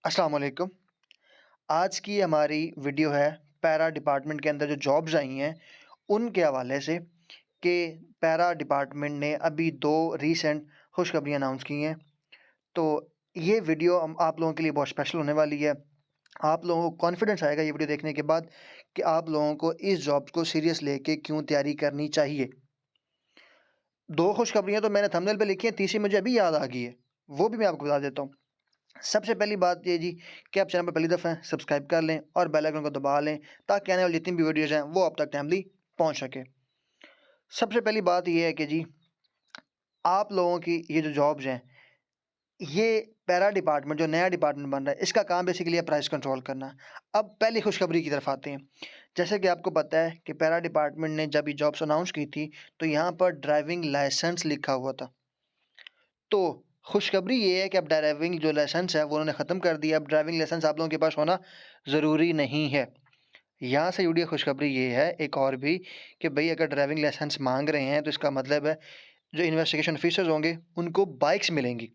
अस्सलाम वालेकुम। आज की हमारी वीडियो है पैरा डिपार्टमेंट के अंदर जो जॉब्स आई हैं, उनके हवाले से कि पैरा डिपार्टमेंट ने अभी 2 रीसेंट खुशखबरियाँ अनाउंस की हैं। तो ये वीडियो आप लोगों के लिए बहुत स्पेशल होने वाली है। आप लोगों को कॉन्फिडेंस आएगा ये वीडियो देखने के बाद कि आप लोगों को इस जॉब को सीरियस लेके क्यों तैयारी करनी चाहिए। 2 खुशखबरियाँ तो मैंने थंबनेल पे लिखी हैं, तीसरी मुझे अभी याद आ गई है, वो भी मैं आपको बता देता हूँ। सबसे पहली बात ये जी कि आप चैनल पर पहली दफ़ा हैं, सब्सक्राइब कर लें और बेल आइकन को दबा लें ताकि आने वाली जितनी भी वीडियोज़ हैं वो आप तक टाइमली पहुँच सके। सबसे पहली बात ये है कि जी आप लोगों की ये जो जॉब्स हैं, ये पैरा डिपार्टमेंट जो नया डिपार्टमेंट बन रहा है, इसका काम बेसिकली है प्राइस कंट्रोल करना। अब पहली खुशखबरी की तरफ आते हैं। जैसे कि आपको पता है कि पैरा डिपार्टमेंट ने जब ये जॉब्स अनाउंस की थी, तो यहाँ पर ड्राइविंग लाइसेंस लिखा हुआ था। तो खुशखबरी ये है कि अब ड्राइविंग जो लाइसेंस है वो उन्होंने ख़त्म कर दिया। अब ड्राइविंग लाइसेंस आप लोगों के पास होना ज़रूरी नहीं है। यहाँ से जुड़ी खुशखबरी ये है एक और भी कि भई अगर ड्राइविंग लाइसेंस माँग रहे हैं तो इसका मतलब है जो इन्वेस्टिगेशन ऑफिसर्स होंगे उनको बाइक्स मिलेंगी।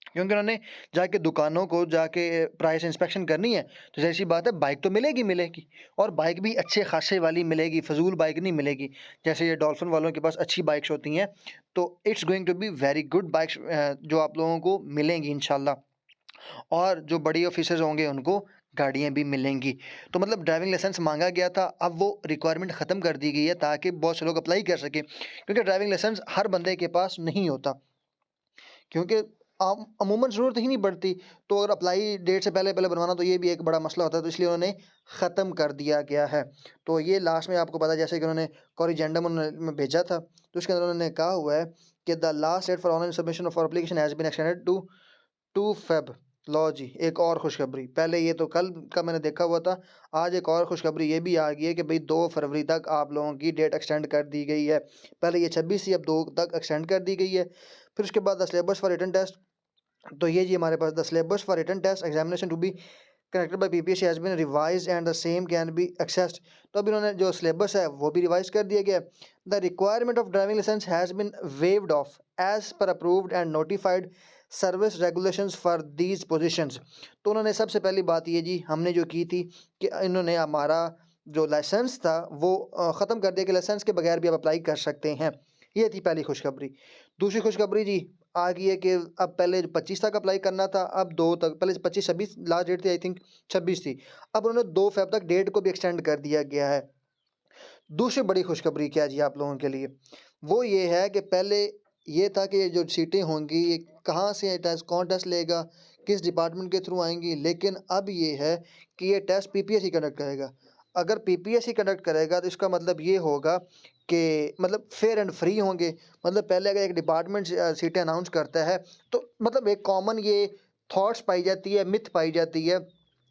क्योंकि उन्होंने जाके दुकानों को जाके प्राइस इंस्पेक्शन करनी है, तो ज़ाहिर-सी बात है बाइक तो मिलेगी मिलेगी और बाइक भी अच्छे खासे वाली मिलेगी, फ़ज़ूल बाइक नहीं मिलेगी। जैसे ये डॉल्फ़िन वालों के पास अच्छी बाइक्स होती हैं, तो it's going to be very good bikes जो आप लोगों को मिलेंगी इंशाल्लाह। और जो बड़ी ऑफ़िसर्स होंगे उनको गाड़ियाँ भी मिलेंगी। तो मतलब ड्राइविंग लाइसेंस माँगा गया था, अब वो रिक्वायरमेंट ख़त्म कर दी गई है ताकि बहुत से लोग अप्लाई कर सकें। क्योंकि ड्राइविंग लाइसेंस हर बंदे के पास नहीं होता। क्योंकि अमूमन ज़रूरत ही नहीं पड़ती, तो अगर अप्लाई डेट से पहले-पहले बनवाना तो ये भी एक बड़ा मसला होता है, तो इसलिए उन्होंने ख़त्म कर दिया गया है। तो ये लास्ट में आपको पता है जैसे कि उन्होंने कोरिजेंडम उन्होंने में भेजा था, तो उसके अंदर उन्होंने कहा हुआ है कि the last date for online submission of application has been extended to 2 Feb. लो जी, एक और खुशखबरी। पहले ये तो कल का मैंने देखा हुआ था, आज एक और खुशखबरी ये भी आ गई है कि भई 2 फरवरी तक आप लोगों की डेट एक्सटेंड कर दी गई है। पहले ये 26 थी, अब 2 तक एक्सटेंड कर दी गई है। फिर उसके बाद the syllabus for written test, तो ये जी हमारे पास the syllabus for written test examination to be connected by PPSC has been revised and the same can be accessed. तो अभी इन्होंने जो सिलेबस है वो भी रिवाइज़ कर दिया गया है। The requirement of driving licence has been waived off as per approved and notified service regulations for these positions. तो उन्होंने सबसे पहली बात ये जी हमने जो की थी कि इन्होंने हमारा जो लाइसेंस था वो ख़त्म कर दिया कि लाइसेंस के बगैर भी आप अप्लाई कर सकते हैं। ये थी पहली खुशखबरी। दूसरी खुशखबरी जी आ गई है कि अब पहले 25 तक अप्लाई करना था, अब 2 तक, पहले 25-26 लास्ट डेट थी, आई थिंक 26 थी। अब उन्होंने 2 फ़ेब तक डेट को भी एक्सटेंड कर दिया गया है। दूसरी बड़ी खुशखबरी क्या है जी आप लोगों के लिए? वो ये है कि पहले ये था कि ये जो सीटें होंगी ये कहाँ से टेस्ट कौन टेस्ट लेगा, किस डिपार्टमेंट के थ्रू आएँगी, लेकिन अब ये है कि ये टेस्ट पीपीएससी कंडक्ट करेगा। अगर पीपीएससी कंडक्ट करेगा तो इसका मतलब ये होगा कि मतलब फेयर एंड फ्री होंगे। मतलब पहले अगर एक डिपार्टमेंट सीटें अनाउंस करता है तो मतलब एक कॉमन ये थॉट्स पाई जाती है, मिथ पाई जाती है।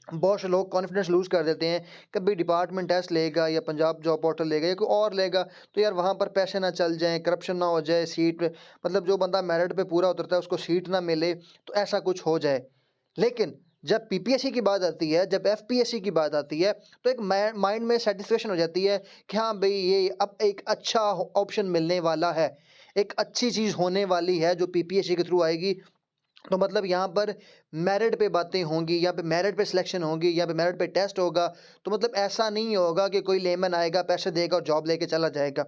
बहुत से लोग कॉन्फिडेंस लूज़ कर देते हैं कि भाई डिपार्टमेंट टेस्ट लेगा या पंजाब जॉब पोर्टल लेगा या कोई और लेगा तो यार वहाँ पर पैसे ना चल जाएँ, करप्शन ना हो जाए, सीट पे मतलब जो बंदा मेरिट पे पूरा उतरता है उसको सीट ना मिले, तो ऐसा कुछ हो जाए। लेकिन जब पीपीएससी की बात आती है, जब एफपीएससी की बात आती है, तो एक माइंड में सैटिस्फैक्शन हो जाती है कि हाँ भई ये अब एक अच्छा ऑप्शन मिलने वाला है। एक अच्छी चीज़ होने वाली है जो पीपीएससी के थ्रू आएगी। तो मतलब यहाँ पर मेरिट पे बातें होंगी, यहाँ पे मेरिट पे सिलेक्शन होगी, यहाँ पे मेरिट पे टेस्ट होगा। तो मतलब ऐसा नहीं होगा कि कोई लेमन आएगा, पैसे देगा और जॉब लेके चला जाएगा,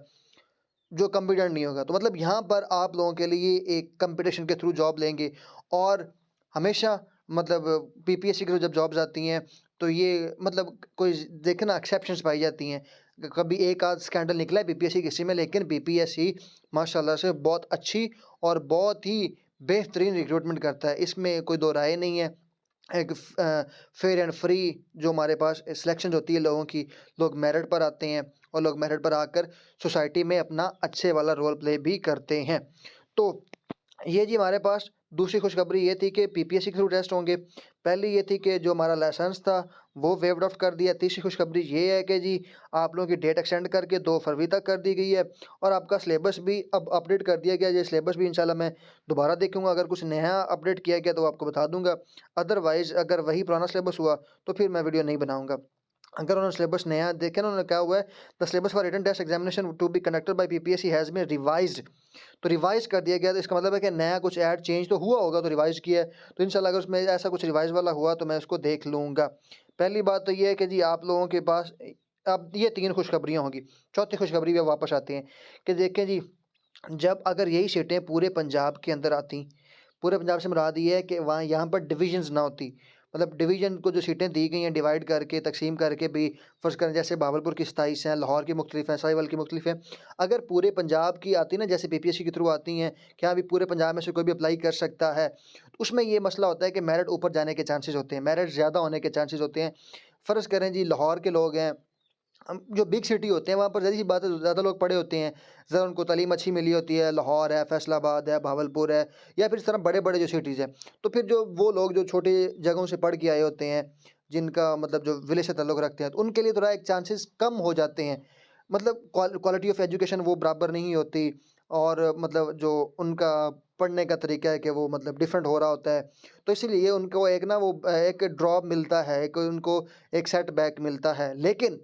जो कॉम्पिटेंट नहीं होगा। तो मतलब यहाँ पर आप लोगों के लिए एक कॉम्पिटिशन के थ्रू जॉब लेंगे और हमेशा मतलब पीपीएससी के थ्रू जब जॉब्स आती हैं, तो ये मतलब कोई देखे ना एक्सेप्शंस पाई जाती हैं। कभी एक आध स्कैंडल निकला है पीपीएससी किसी में, लेकिन पीपीएससी माशाल्लाह से बहुत अच्छी और बहुत ही बेहतरीन रिक्रूटमेंट करता है, इसमें कोई दो राय नहीं है। एक फेयर एंड फ्री जो हमारे पास सिलेक्शन होती है लोगों की, लोग मेरिट पर आते हैं और लोग मेरिट पर आकर सोसाइटी में अपना अच्छे वाला रोल प्ले भी करते हैं। तो ये जी हमारे पास दूसरी खुशखबरी ये थी कि पीपीएससी के थ्रू टेस्ट होंगे। पहली ये थी कि जो हमारा लाइसेंस था वो वेव्ड ऑफ कर दिया। तीसरी खुशखबरी ये है कि जी आप लोगों की डेट एक्सटेंड करके 2 फरवरी तक कर दी गई है और आपका सिलेबस भी अब अपडेट कर दिया गया है। ये सिलेबस भी इंशाल्लाह मैं दोबारा देखूँगा, अगर कुछ नया अपडेट किया गया तो आपको बता दूँगा। अदरवाइज़ अगर वही पुराना सिलेबस हुआ तो फिर मैं वीडियो नहीं बनाऊँगा। अगर उन्होंने सिलेबस नया देखे ना, उन्होंने क्या हुआ है, the syllabus for written test examination to be conducted by PPSC has been revised. तो रिवाइज कर दिया गया, तो इसका मतलब है कि नया कुछ ऐड चेंज तो हुआ होगा, तो रिवाइज किया है। तो इंशाल्लाह अगर उसमें ऐसा कुछ रिवाइज वाला हुआ तो मैं उसको देख लूँगा। पहली बात तो ये है कि जी आप लोगों के पास अब ये 3 खुशखबरियाँ होंगी। चौथी खुशखबरी पे वापस आते हैं कि देखें जी, जब अगर यही सीटें पूरे पंजाब के अंदर आती, पूरे पंजाब से मुराद ये है कि वहाँ यहाँ पर डिविजन्स ना होती, मतलब डिवीज़न को जो सीटें दी गई हैं डिवाइड करके, तक़सीम करके भी, फ़र्ज़ करें जैसे बहावलपुर की 27 हैं, लाहौर की मुख्तलिफ़ हैं, साहिवाल की मुख्तलिफ़ हैं। अगर पूरे पंजाब की आती ना, जैसे पीपीएससी के थ्रू आती हैं कि हाँ, अभी पूरे पंजाब में से कोई भी अप्लाई कर सकता है, तो उसमें ये मसला होता है कि मेरिट ऊपर जाने के चांसेस होते हैं, मेरिट ज़्यादा होने के चांसेस होते हैं। फ़र्ज़ करें जी लाहौर के लोग हैं, जो बिग सिटी होते हैं वहाँ पर ज़ाहिर-सी बात है ज़्यादा लोग पढ़े होते हैं, ज़रा उनको तालीम अच्छी मिली होती है, लाहौर है, फैसलाबाद है, भावलपुर है, या फिर इस तरह बड़े-बड़े जो सिटीज़ हैं। तो फिर जो वो लोग जो छोटी जगहों से पढ़ के आए होते हैं, जिनका मतलब जो विलेज से ताल्लुक़ रखते हैं, तो उनके लिए थोड़ा एक चांसेस कम हो जाते हैं। मतलब क्वालिटी ऑफ एजुकेशन वो बराबर नहीं होती, और मतलब जो उनका पढ़ने का तरीका है कि वो मतलब डिफरेंट हो रहा होता है। तो इसीलिए उनको एक ना वो एक ड्रॉप मिलता है, एक उनको एक सेटबैक मिलता है। लेकिन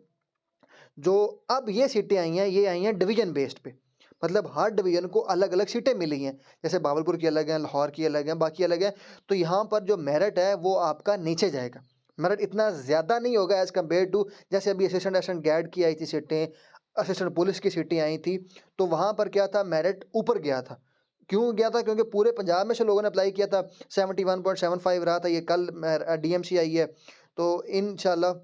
जो अब ये सीटें आई हैं, ये आई हैं डिवीज़न बेस्ड पे। मतलब हर डिवीज़न को अलग-अलग सीटें मिली हैं। जैसे भावलपुर की अलग हैं, लाहौर की अलग हैं, बाकी अलग हैं। तो यहाँ पर जो मेरिट है वो आपका नीचे जाएगा। मेरिट इतना ज़्यादा नहीं होगा एज़ कम्पेयर टू, जैसे अभी असिस्टेंट एसिस्टेंट गैड की आई थी सीटें, असिस्टेंट पुलिस की सीटें आई थी, तो वहाँ पर क्या था, मेरिट ऊपर गया था। क्यों गया था? क्योंकि पूरे पंजाब में से लोगों ने अप्लाई किया था, 71.75 रहा था, ये कल डीएमसी आई है। तो इंशाल्लाह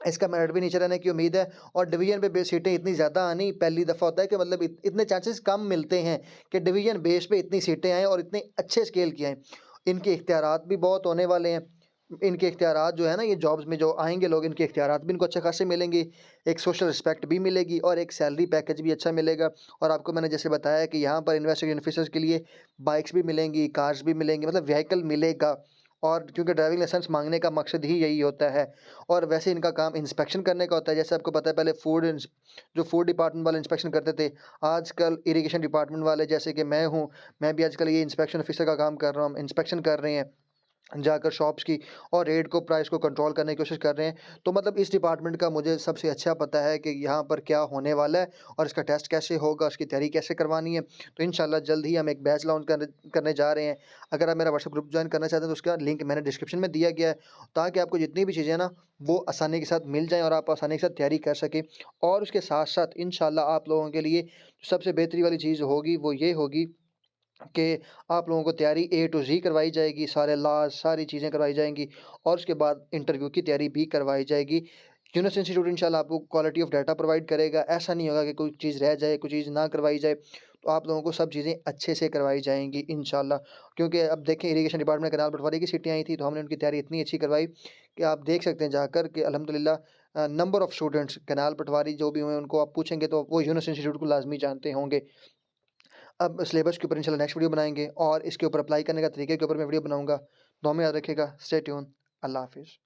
इसका मेरिट भी नीचे रहने की उम्मीद है, और डिवीज़न पे बेस सीटें इतनी ज़्यादा आनी पहली दफ़ा होता है कि मतलब इतने चांसेस कम मिलते हैं कि डिवीज़न बेस पे इतनी सीटें आएँ और इतने अच्छे स्केल की आएँ। इनके इख्तियारात भी बहुत होने वाले हैं। इनके इख्तियारात जो है ना, ये जॉब्स में जो आएँगे लोग, इनके इख्तियारात भी इनको अच्छे खासे मिलेंगे, एक सोशल रिस्पेक्ट भी मिलेगी और एक सैलरी पैकेज भी अच्छा मिलेगा। और आपको मैंने जैसे बताया कि यहाँ पर इन्वेस्टिगेशन ऑफिसर्स के लिए बाइक्स भी मिलेंगी, कार्स भी मिलेंगी, मतलब व्हीकल मिलेगा। और क्योंकि ड्राइविंग लाइसेंस माँगने का मकसद ही यही होता है। और वैसे इनका काम इंस्पेक्शन करने का होता है। जैसे आपको पता है, पहले जो फूड डिपार्टमेंट वाले इंस्पेक्शन करते थे, आजकल इरिगेशन डिपार्टमेंट वाले, जैसे कि मैं हूँ, मैं भी आजकल ये इंस्पेक्शन ऑफिसर का काम कर रहा हूँ। हम इंस्पेक्शन कर रहे हैं जाकर शॉप्स की, और रेट को, प्राइस को कंट्रोल करने की कोशिश कर रहे हैं। तो मतलब इस डिपार्टमेंट का मुझे सबसे अच्छा पता है कि यहाँ पर क्या होने वाला है और इसका टेस्ट कैसे होगा, उसकी तैयारी कैसे करवानी है। तो इंशाल्लाह जल्द ही हम एक बैच लॉन्च करने जा रहे हैं। अगर आप मेरा व्हाट्सएप ग्रुप जॉइन करना चाहते हैं तो उसका लिंक मैंने डिस्क्रिप्शन में दिया गया है, ताकि आपको जितनी भी चीज़ें ना वो आसानी के साथ मिल जाएँ और आप आसानी के साथ तैयारी कर सकें। और उसके साथ-साथ इंशाल्लाह आप लोगों के लिए सबसे बेहतरी वाली चीज़ होगी वो ये होगी कि आप लोगों को तैयारी ए टू ज़ी करवाई जाएगी, सारे लॉज़, सारी चीज़ें करवाई जाएँगी, और उसके बाद इंटरव्यू की तैयारी भी करवाई जाएगी। यूनिस इंस्टीट्यूट इंशाल्लाह आपको क्वालिटी ऑफ डाटा प्रोवाइड करेगा। ऐसा नहीं होगा कि कोई चीज़ रह जाए, कोई चीज़ ना करवाई जाए। तो आप लोगों को सब चीज़ें अच्छे से करवाई जाएँगी इंशाल्लाह। क्योंकि अब देखें, इरिगेशन डिपार्टमेंट में कैनाल पटवारी की सीटें आई थी, तो हमने उनकी तैयारी इतनी अच्छी करवाई कि आप देख सकते हैं जाकर कि अल्हम्दुलिल्लाह नंबर ऑफ स्टूडेंट्स कैनाल पटवारी जो भी हुए, उनको आप पूछेंगे तो वो यूनिस इंस्टीट्यूट को लाज़मी जानते होंगे। अब सिलेबस के ऊपर इंशाल्लाह नेक्स्ट वीडियो बनाएँगे, और इसके ऊपर अप्लाई करने का तरीके के ऊपर मैं वीडियो बनाऊँगा। दुआ में याद रखिएगा। Stay tuned. अल्लाह हाफ़िज़।